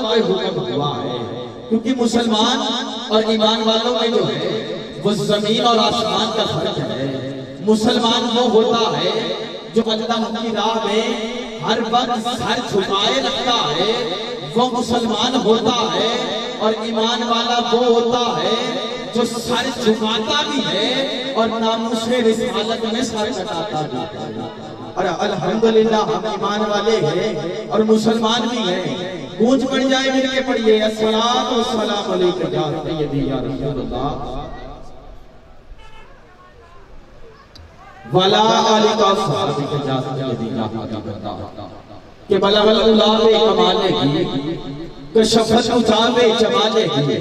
والوں پہ حکم ہوا ہے، کیونکہ مسلمان اور ایمان والوں میں جو ہے وہ زمین اور آسمان کا فرق ہے۔ مسلمان وہ ہوتا ہے جو اللہ کی راہ میں ہر وقت سر جھکائے رکھتا ہے، وہ مسلمان ہوتا ہے، اور ایمان والا وہ ہوتا ہے جو سر جھکاتا بھی ہے اور ناموس رسالت میں سر کٹاتا بھی ہے۔ اور الحمدللہ ہم ایمان والے ہیں اور مسلمان بھی ہیں۔ گونج پڑ جائے، مل کے پڑھیے، الصلاۃ والسلام علیکہ یا سیدی یا رسول اللہ وَلَا آلِكَ وَصَحْبِكَ یا سیدی یا حبیب اللہ، کہ بلغ العلا کمالہ کی، کشفت اجاب جمالہ کی،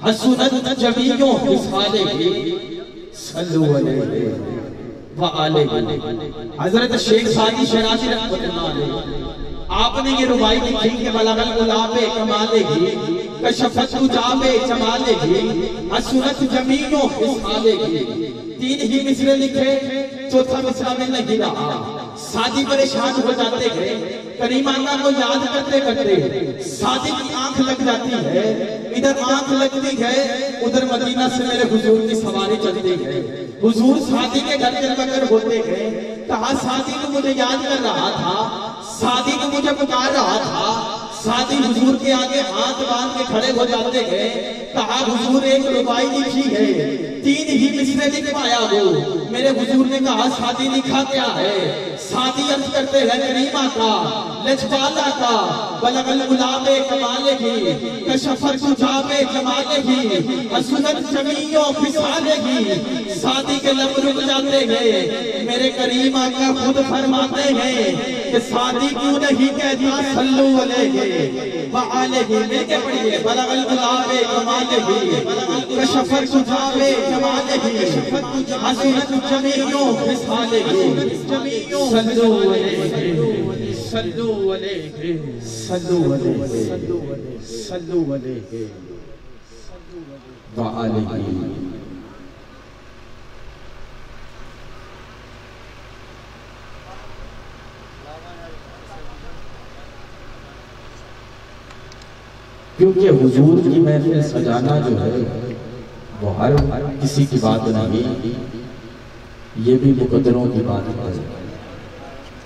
حسنت جمیع خصالہ کی، صلو علیہ وآلہ۔ حضرت شیخ سعدی شیرازی رحمۃ اللہ علیہ، آپ نے یہ ربائی لکھی کہ بلغ العلا کمالہ کی، کشفت اجاب جمالہ کی، حسنت جمیع خصالہ کی۔ تین ہی مصرے لکھے، چوتھا مصرع میں نہیں رہا۔ سعدی پریشان ہو جاتے ہیں، کریم اللہ کو یاد کرتے کرتے سعدی کی آنکھ لگ جاتی ہے، ادھر آنکھ لگتی ہے، ادھر مدینہ سے میرے حضور کی سواری چلتی ہے۔ حضور سعدی کے گھر چل کر ہوتے ہیں، کہا سعدی کو مجھے یاد کر رہا تھا، سعدی کو مجھے پکار رہا تھا۔ سعدی حضور کے آگے ہاتھ باندھ کے کھڑے ہو جاتے ہیں، کہا حضور ایک ربائی لکھی ہے، تین ہی مصرے لکھ پایا ہو۔ میرے حضور نے کہا سعدی لکھا کیا ہے؟ سعدی عرض کرتے ہیں کریمہ کا، لجپالہ کا، بلغ العلا کمالہ کی، کشفت اجاب جمالہ کی، حسنت جمیع خصالہ کی۔ سعدی کے لب رک جاتے ہیں، میرے کریم آقا خود فرماتے ہیں کہ سعدی کیوں نہیں کہتا صلو علیہ وآلہ۔ مل کے پڑھیے، بلغ العلا کمالہ کی، کشفت اجاب جمالہ کی، حسنت جمیع خصالہ کی، صلو علیہ صلو علیہ صلو علیہ صلو علیہ وآلہ۔ کیونکہ حضور کی محفل سجانا جو ہے وہ ہر کسی کی بات نہیں، یہ بھی مقدروں کی بات ہے۔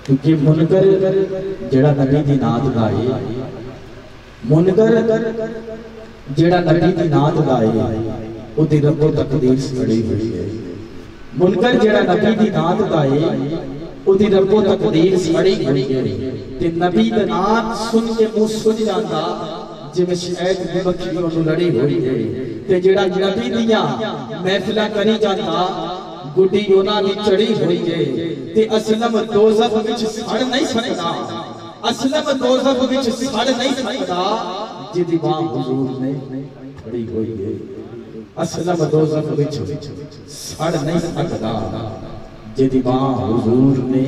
کیونکہ منکر جڑا نبی دی نعت گائے، منکر جڑا نبی دی نعت گائے، وہ دی رب و تقدیر سڑی ہوئی ہے۔ منکر جڑا نبی دی نعت گائے، وہ دی رب و تقدیر سڑی ہوئی ہے۔ تے نبی دی نعت سن کے منہ سج جاتا، جب شاید بکھیوں نو لڑی ہوئی ہے۔ تے جڑا نبی دیاں محفلہ کری جاتا، گڈی یونا دی چڑی ہوئی ہے۔ تے اسلم دوزخ وچ سڑ نہیں سکتا، اسلم دوزخ وچ سڑ نہیں سکتا، جدی باں حضور نے کھڑی ہوئی ہے۔ اسلم دوزخ وچ سڑ نہیں سکتا، جدی باں حضور نے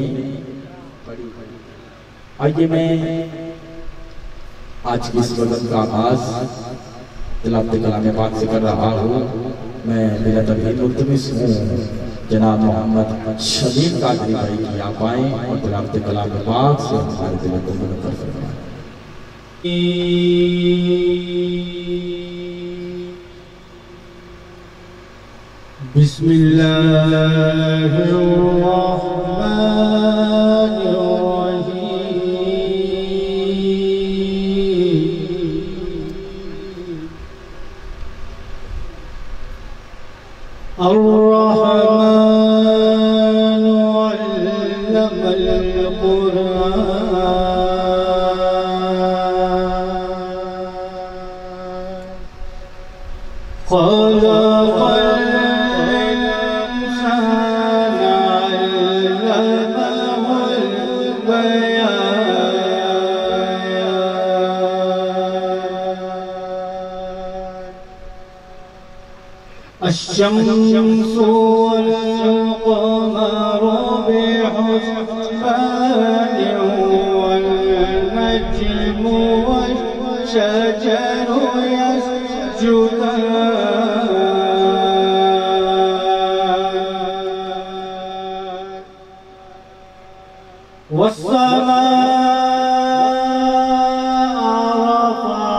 کھڑی ہوئی ہے۔ آئیے میں آج کی اس وقت کا آغاز تلاوت کلام پاک سے کر رہا ہوں۔ میں میرا تمہید ملتمس ہوں جناب محمد شمیم قادری بھائی کی آپ آئیں اور تلاوت کلام پاک سے ہمارے دل کو منور فرمائیں۔ بسم اللہ الرحمن الرحیم۔ الرحمن علم القرآن خلق الإنسان علمه البيان الشمس والقمر بحسبان والنجم والشجر يسجدان والسماء رفعها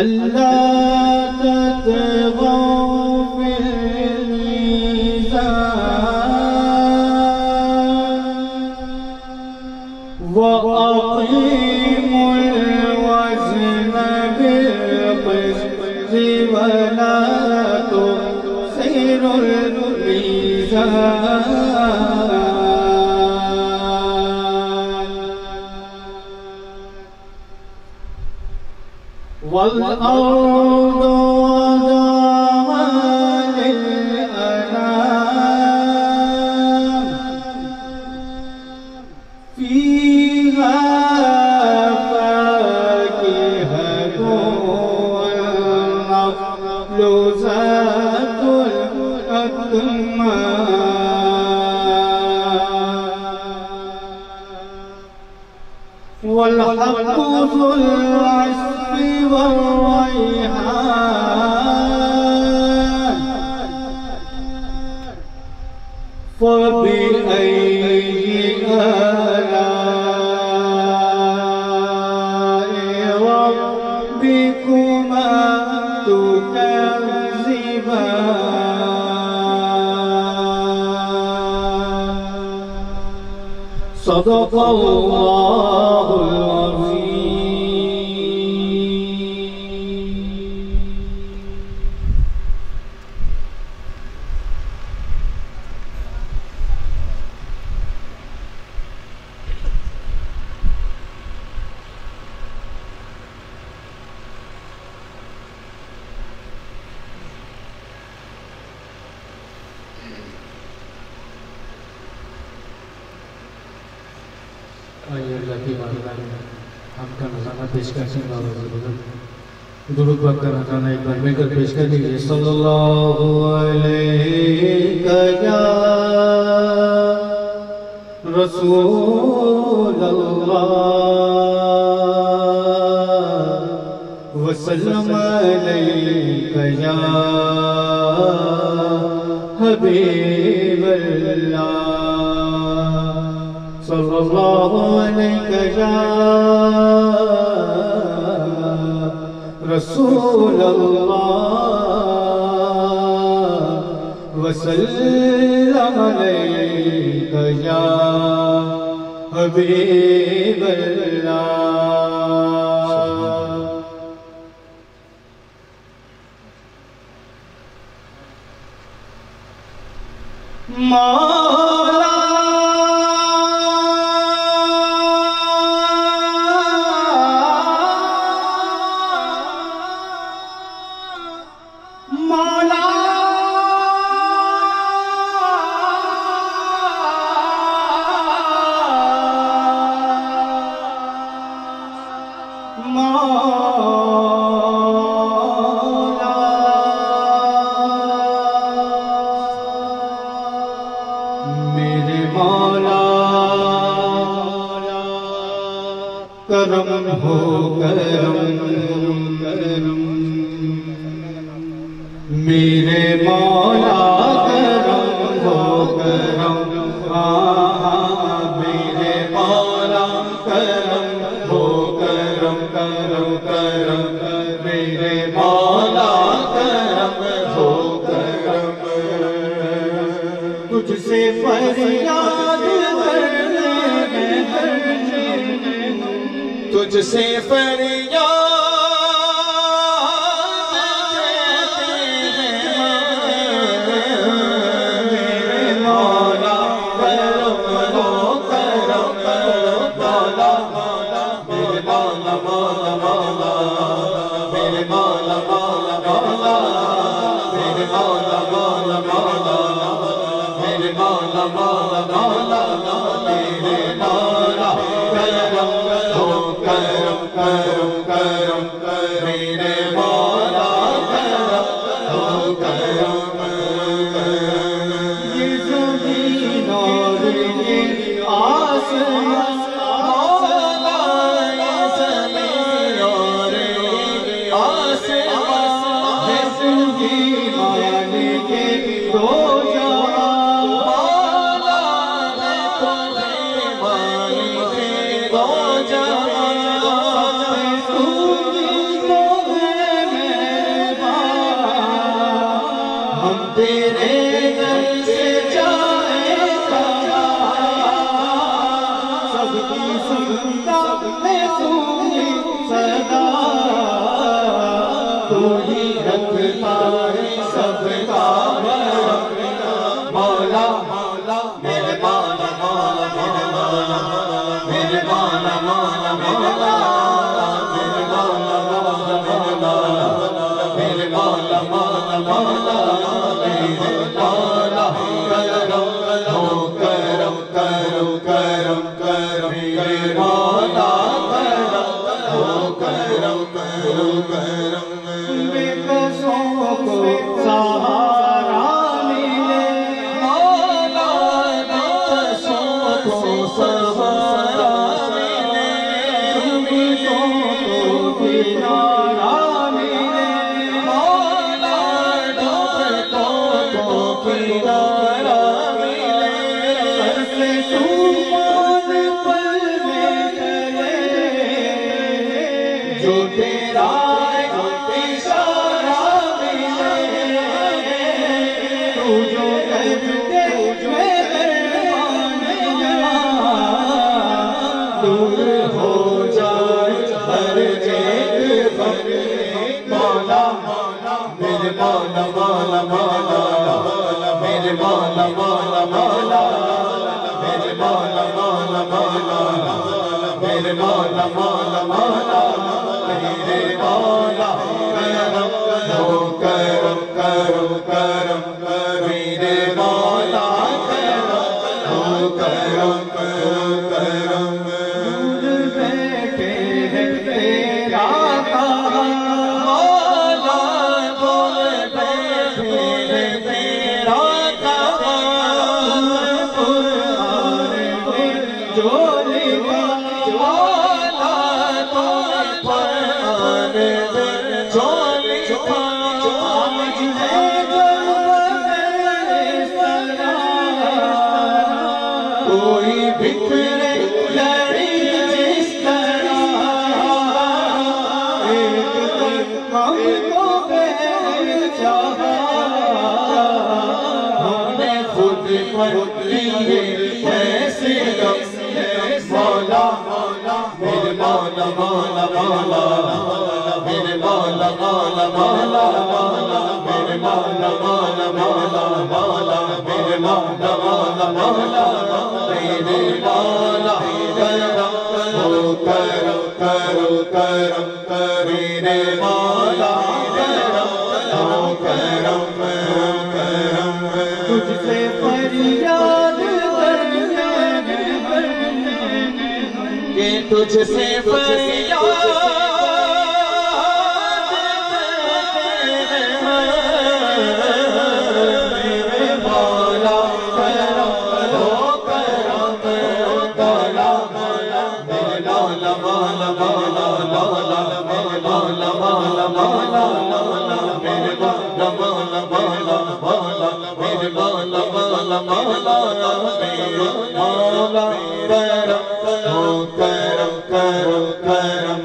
ألا تطغوا في الميزان وأقيموا الوزن بالقسط ولا تخسروا الميزان والأرض وضعها للأنام فيها فاكهة والنخل ذات الأكمام والحب ذو العصف والريحان فبأي آلاء ربكما تكذبان صدق الله العظيم. آئیے اللہ کی بارگاہ میں ہم کا نظرانہ پیش کرتے ہیں بابا ضرورت درود پاک کا نظرانہ ایک بار مل کر پیش کر دیجئے صلی اللہ علیہ یا رسول اللہ وسلم علیہ یا حبیب اللہ صلی اللہ علیہ یا رسول اللہ وسلم علیہ یا حبیب اللہ مولا کرم ہو کرم میرے مولا کرم ہو کرم میرے مولا کرم ہو کرم کرم میرے مولا کرم ہو کرم تجھ سے فریاد تجھ سے فریاد میرے مولا کرم ہو کرم مولا میرے مولا مولا مولا میرے مولا مولا مولا میرے مولا مولا مولا میرے مولا مولا مولا میرے مولا کرم کرم کرم میرے مولا کرم کرم یہ زمین اور یہ آسمان مولا یہ زمین اور یہ آسمان ہے تجھی مالک دو جہاں مولا ہے تجھی مالک دو جہاں تجھی تو ہے دور ہو جائے ہر ایک غم مولا میرے مولا مولا مولا میرے مولا مولا مولا میرے مولا مولا مولا میرے مولا مولا مولا میرے مولا کرم کرم کرم میرے مولا کرم کرم کرم دور بیٹھے ہیں تیرا مولا دور بیٹھے ہیں تیرا قرآن میں جو لکھا مولا تم قرآن میں جو لکھا آج ہے کوئی بکھرے لڑی جس طرح ایک دن ہم کو چاہا ہم نے خود پر لیے ایسے مولا میرے مولا مولا مولا میرے مولا مولا مولا میرے مولا مولا مولا مولا میرے مولا مولا مولا میرے مولا کرم کرم کرم میرے مولا کرم کرم کرم تجھ سے فریاد کہ تجھ سے فریاد میرے مولا کرم کرم مولا میرے مولا مولا مولا مولا میرے مولا مولا مولا میرے مولا مولا مولا مولا میرے مولا مولا مولا میرے مولا کرم کرم کرم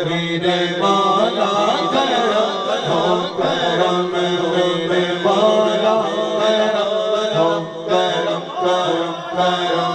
میرے مولا کرم کرم میرے مولا کرم کرم کرم